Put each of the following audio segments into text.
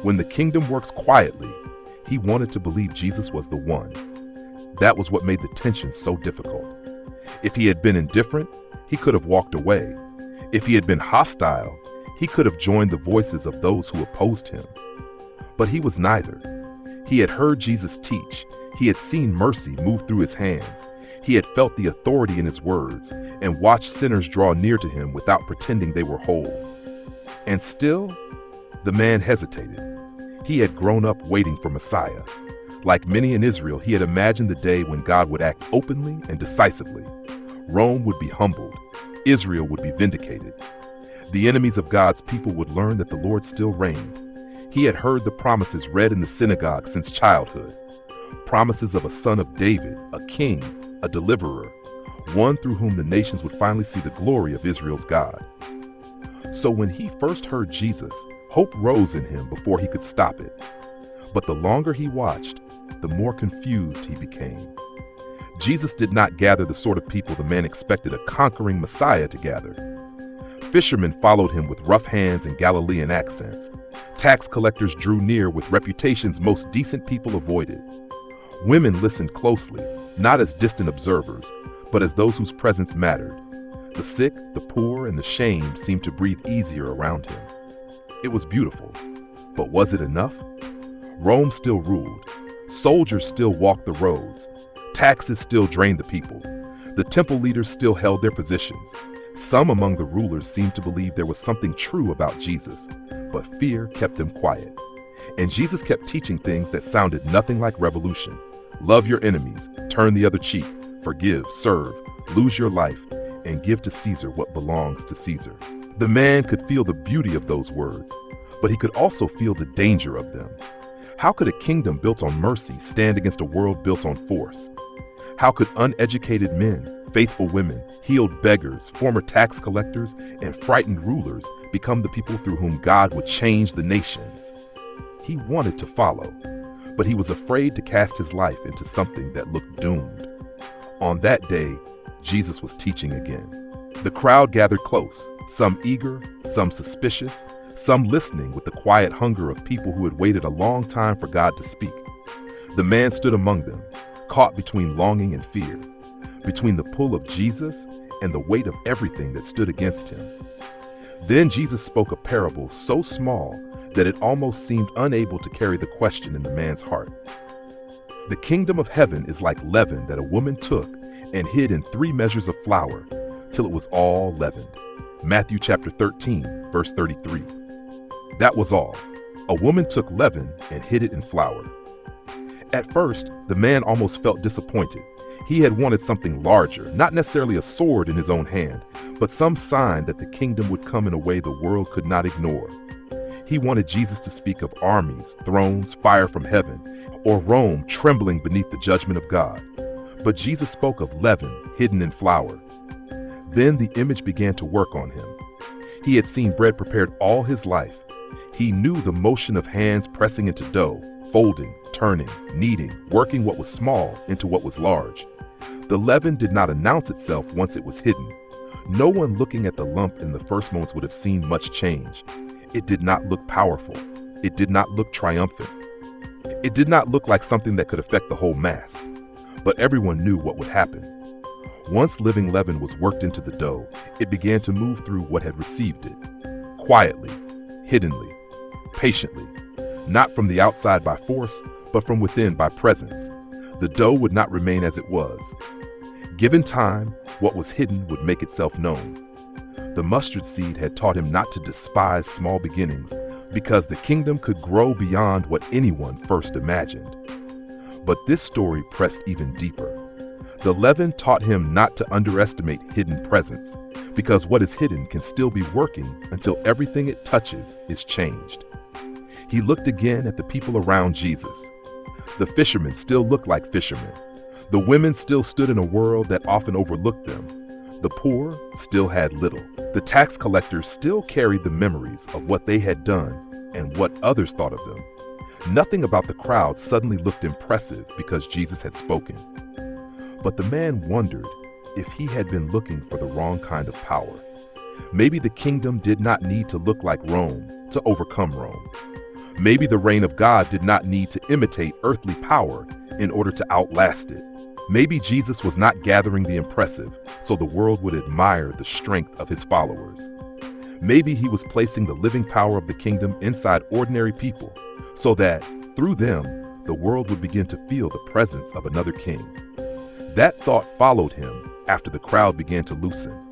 When the kingdom works quietly, he wanted to believe Jesus was the one. That was what made the tension so difficult. If he had been indifferent, he could have walked away. If he had been hostile, he could have joined the voices of those who opposed him. But he was neither. He had heard Jesus teach. He had seen mercy move through his hands. He had felt the authority in his words and watched sinners draw near to him without pretending they were whole. And still, the man hesitated. He had grown up waiting for Messiah. Like many in Israel, he had imagined the day when God would act openly and decisively. Rome would be humbled. Israel would be vindicated. The enemies of God's people would learn that the Lord still reigned. He had heard the promises read in the synagogue since childhood. Promises of a son of David, a king, a deliverer, one through whom the nations would finally see the glory of Israel's God. So when he first heard Jesus, hope rose in him before he could stop it. But the longer he watched, the more confused he became. Jesus did not gather the sort of people the man expected a conquering Messiah to gather. Fishermen followed him with rough hands and Galilean accents. Tax collectors drew near with reputations most decent people avoided. Women listened closely, not as distant observers, but as those whose presence mattered. The sick, the poor, and the shamed seemed to breathe easier around him. It was beautiful, but was it enough? Rome still ruled. Soldiers still walked the roads. Taxes still drained the people. The temple leaders still held their positions. Some among the rulers seemed to believe there was something true about Jesus, but fear kept them quiet. And Jesus kept teaching things that sounded nothing like revolution. Love your enemies, turn the other cheek, forgive, serve, lose your life, and give to Caesar what belongs to Caesar. The man could feel the beauty of those words, but he could also feel the danger of them. How could a kingdom built on mercy stand against a world built on force? How could uneducated men, faithful women, healed beggars, former tax collectors, and frightened rulers become the people through whom God would change the nations? He wanted to follow, but he was afraid to cast his life into something that looked doomed. On that day, Jesus was teaching again. The crowd gathered close, some eager, some suspicious, some listening with the quiet hunger of people who had waited a long time for God to speak. The man stood among them, caught between longing and fear, between the pull of Jesus and the weight of everything that stood against him. Then Jesus spoke a parable so small that it almost seemed unable to carry the question in the man's heart. The kingdom of heaven is like leaven that a woman took and hid in 3 measures of flour till it was all leavened. Matthew chapter 13, verse 33. That was all. A woman took leaven and hid it in flour. At first, the man almost felt disappointed. He had wanted something larger, not necessarily a sword in his own hand, but some sign that the kingdom would come in a way the world could not ignore. He wanted Jesus to speak of armies, thrones, fire from heaven, or Rome trembling beneath the judgment of God. But Jesus spoke of leaven hidden in flour. Then the image began to work on him. He had seen bread prepared all his life. He knew the motion of hands pressing into dough, folding, turning, kneading, working what was small into what was large. The leaven did not announce itself once it was hidden. No one looking at the lump in the first moments would have seen much change. It did not look powerful. It did not look triumphant. It did not look like something that could affect the whole mass. But everyone knew what would happen. Once living leaven was worked into the dough, it began to move through what had received it. Quietly, hiddenly, patiently, not from the outside by force, but from within by presence. The dough would not remain as it was. Given time, what was hidden would make itself known. The mustard seed had taught him not to despise small beginnings, because the kingdom could grow beyond what anyone first imagined. But this story pressed even deeper. The leaven taught him not to underestimate hidden presence, because what is hidden can still be working until everything it touches is changed. He looked again at the people around Jesus. The fishermen still looked like fishermen. The women still stood in a world that often overlooked them. The poor still had little. The tax collectors still carried the memories of what they had done and what others thought of them. Nothing about the crowd suddenly looked impressive because Jesus had spoken. But the man wondered if he had been looking for the wrong kind of power. Maybe the kingdom did not need to look like Rome to overcome Rome. Maybe the reign of God did not need to imitate earthly power in order to outlast it. Maybe Jesus was not gathering the impressive so the world would admire the strength of his followers. Maybe he was placing the living power of the kingdom inside ordinary people so that, through them, the world would begin to feel the presence of another king. That thought followed him after the crowd began to loosen.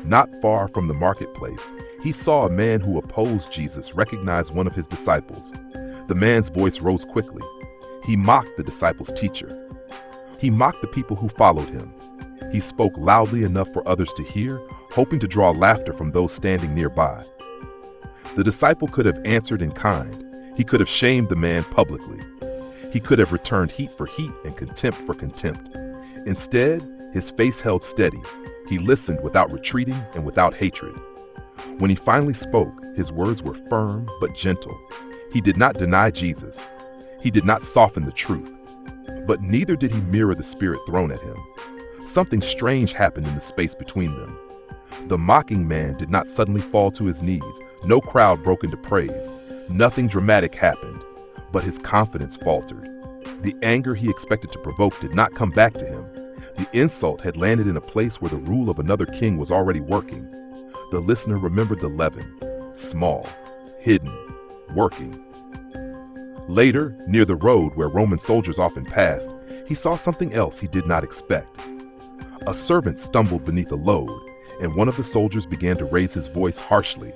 Not far from the marketplace, he saw a man who opposed Jesus recognize one of his disciples. The man's voice rose quickly. He mocked the disciples' teacher. He mocked the people who followed him. He spoke loudly enough for others to hear, hoping to draw laughter from those standing nearby. The disciple could have answered in kind. He could have shamed the man publicly. He could have returned heat for heat and contempt for contempt. Instead, his face held steady. He listened without retreating and without hatred. When he finally spoke, his words were firm but gentle. He did not deny Jesus. He did not soften the truth. But neither did he mirror the spirit thrown at him. Something strange happened in the space between them. The mocking man did not suddenly fall to his knees. No crowd broke into praise. Nothing dramatic happened, but his confidence faltered. The anger he expected to provoke did not come back to him. The insult had landed in a place where the rule of another king was already working. The listener remembered the leaven, small, hidden, working. Later, near the road where Roman soldiers often passed, he saw something else he did not expect. A servant stumbled beneath a load, and one of the soldiers began to raise his voice harshly.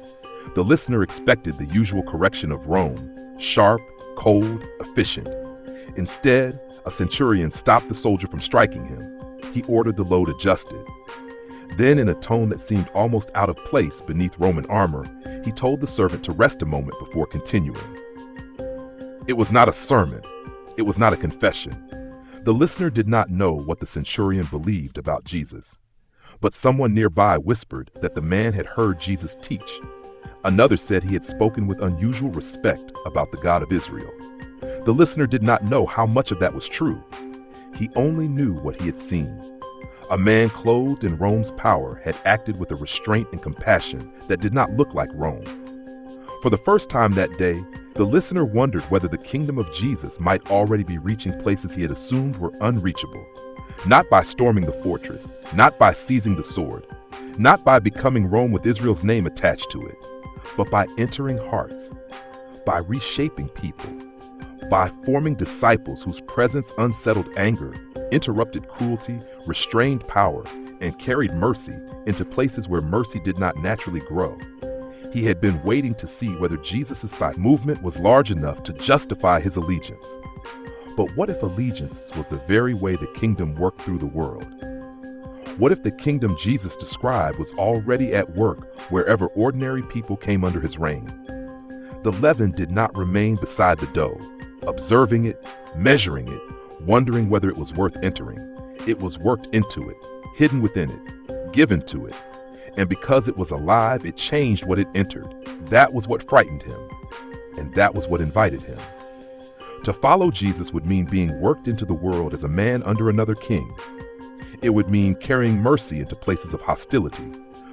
The listener expected the usual correction of Rome, sharp, cold, efficient. Instead, a centurion stopped the soldier from striking him. He ordered the load adjusted. Then, in a tone that seemed almost out of place beneath Roman armor, he told the servant to rest a moment before continuing. It was not a sermon. It was not a confession. The listener did not know what the centurion believed about Jesus. But someone nearby whispered that the man had heard Jesus teach. Another said he had spoken with unusual respect about the God of Israel. The listener did not know how much of that was true. He only knew what he had seen. A man clothed in Rome's power had acted with a restraint and compassion that did not look like Rome. For the first time that day, the listener wondered whether the kingdom of Jesus might already be reaching places he had assumed were unreachable. Not by storming the fortress, not by seizing the sword, not by becoming Rome with Israel's name attached to it, but by entering hearts, by reshaping people, by forming disciples whose presence unsettled anger, interrupted cruelty, restrained power, and carried mercy into places where mercy did not naturally grow. He had been waiting to see whether Jesus' side movement was large enough to justify his allegiance. But what if allegiance was the very way the kingdom worked through the world? What if the kingdom Jesus described was already at work wherever ordinary people came under his reign? The leaven did not remain beside the dough, observing it, measuring it, wondering whether it was worth entering. It was worked into it, hidden within it, given to it. And because it was alive, it changed what it entered. That was what frightened him. And that was what invited him. To follow Jesus would mean being worked into the world as a man under another king. It would mean carrying mercy into places of hostility,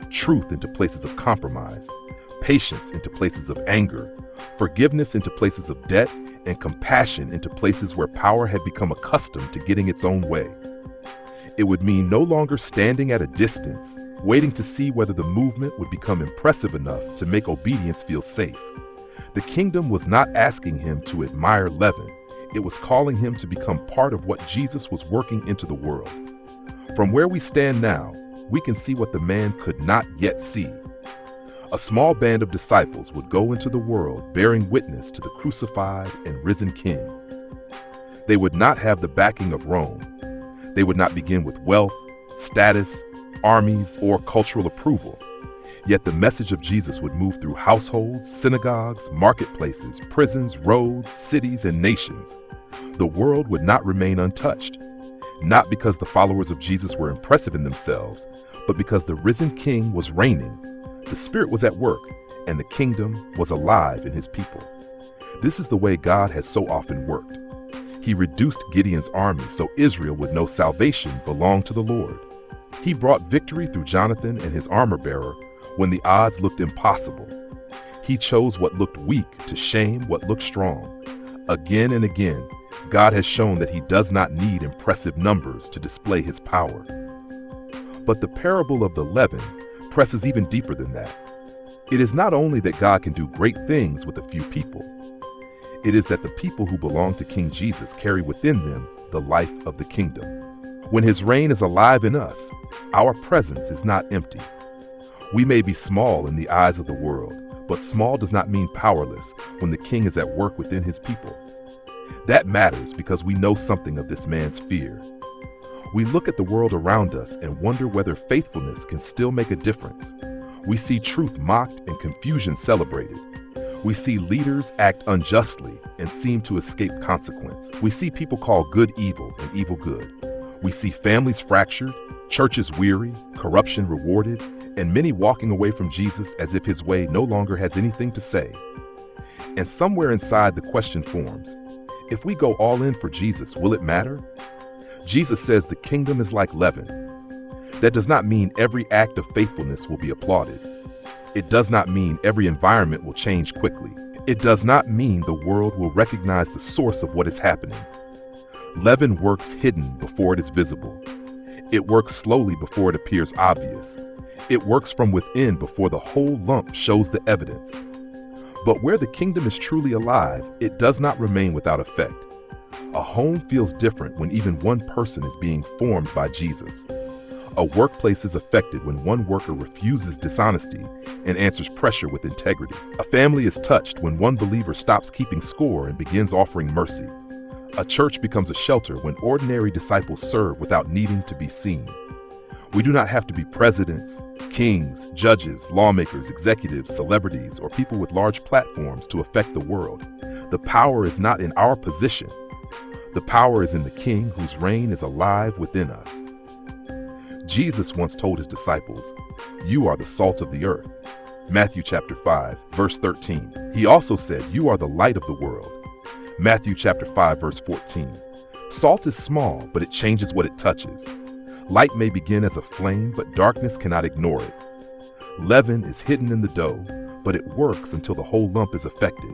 truth into places of compromise, patience into places of anger, forgiveness into places of debt, and compassion into places where power had become accustomed to getting its own way. It would mean no longer standing at a distance, waiting to see whether the movement would become impressive enough to make obedience feel safe. The kingdom was not asking him to admire leaven. It was calling him to become part of what Jesus was working into the world. From where we stand now, we can see what the man could not yet see. A small band of disciples would go into the world bearing witness to the crucified and risen King. They would not have the backing of Rome. They would not begin with wealth, status, armies, or cultural approval. Yet the message of Jesus would move through households, synagogues, marketplaces, prisons, roads, cities, and nations. The world would not remain untouched, not because the followers of Jesus were impressive in themselves, but because the risen King was reigning. The Spirit was at work, and the kingdom was alive in his people. This is the way God has so often worked. He reduced Gideon's army so Israel would know salvation belonged to the Lord. He brought victory through Jonathan and his armor bearer when the odds looked impossible. He chose what looked weak to shame what looked strong. Again and again, God has shown that he does not need impressive numbers to display his power. But the parable of the leaven presses even deeper than that. It is not only that God can do great things with a few people. It is that the people who belong to King Jesus carry within them the life of the kingdom. When his reign is alive in us, our presence is not empty. We may be small in the eyes of the world, but small does not mean powerless when the king is at work within his people. That matters because we know something of this man's fear. We look at the world around us and wonder whether faithfulness can still make a difference. We see truth mocked and confusion celebrated. We see leaders act unjustly and seem to escape consequence. We see people call good evil and evil good. We see families fractured, churches weary, corruption rewarded, and many walking away from Jesus as if his way no longer has anything to say. And somewhere inside the question forms, if we go all in for Jesus, will it matter? Jesus says the kingdom is like leaven. That does not mean every act of faithfulness will be applauded. It does not mean every environment will change quickly. It does not mean the world will recognize the source of what is happening. Leaven works hidden before it is visible. It works slowly before it appears obvious. It works from within before the whole lump shows the evidence. But where the kingdom is truly alive, it does not remain without effect. A home feels different when even one person is being formed by Jesus. A workplace is affected when one worker refuses dishonesty and answers pressure with integrity. A family is touched when one believer stops keeping score and begins offering mercy. A church becomes a shelter when ordinary disciples serve without needing to be seen. We do not have to be presidents, kings, judges, lawmakers, executives, celebrities, or people with large platforms to affect the world. The power is not in our position. The power is in the King whose reign is alive within us. Jesus once told his disciples, "You are the salt of the earth." Matthew chapter 5, verse 13. He also said, "You are the light of the world." Matthew chapter 5, verse 14. Salt is small, but it changes what it touches. Light may begin as a flame, but darkness cannot ignore it. Leaven is hidden in the dough, but it works until the whole lump is affected.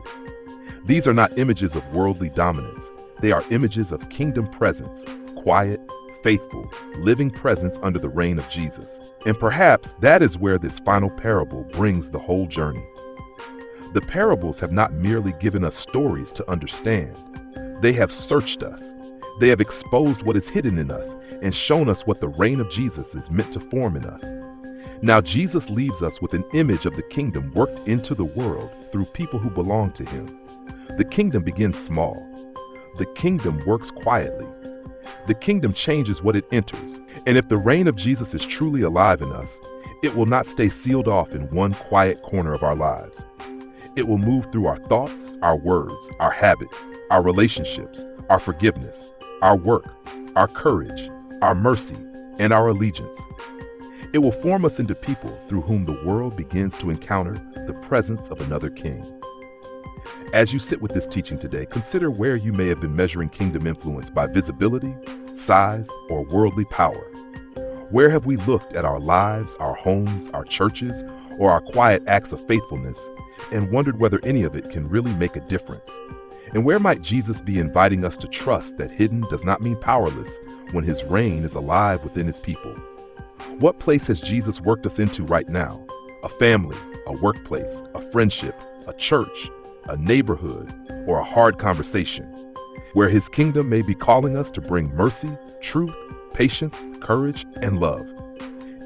These are not images of worldly dominance. They are images of kingdom presence, quiet, faithful, living presence under the reign of Jesus. And perhaps that is where this final parable brings the whole journey. The parables have not merely given us stories to understand. They have searched us. They have exposed what is hidden in us and shown us what the reign of Jesus is meant to form in us. Now Jesus leaves us with an image of the kingdom worked into the world through people who belong to him. The kingdom begins small. The kingdom works quietly. The kingdom changes what it enters. And if the reign of Jesus is truly alive in us, it will not stay sealed off in one quiet corner of our lives. It will move through our thoughts, our words, our habits, our relationships, our forgiveness, our work, our courage, our mercy, and our allegiance. It will form us into people through whom the world begins to encounter the presence of another king. As you sit with this teaching today, consider where you may have been measuring kingdom influence by visibility, size, or worldly power. Where have we looked at our lives, our homes, our churches, or our quiet acts of faithfulness and wondered whether any of it can really make a difference? And where might Jesus be inviting us to trust that hidden does not mean powerless when his reign is alive within his people? What place has Jesus worked us into right now? A family, a workplace, a friendship, a church, a neighborhood, or a hard conversation, where his kingdom may be calling us to bring mercy, truth, patience, courage, and love.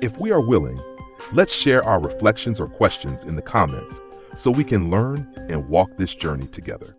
If we are willing, let's share our reflections or questions in the comments so we can learn and walk this journey together.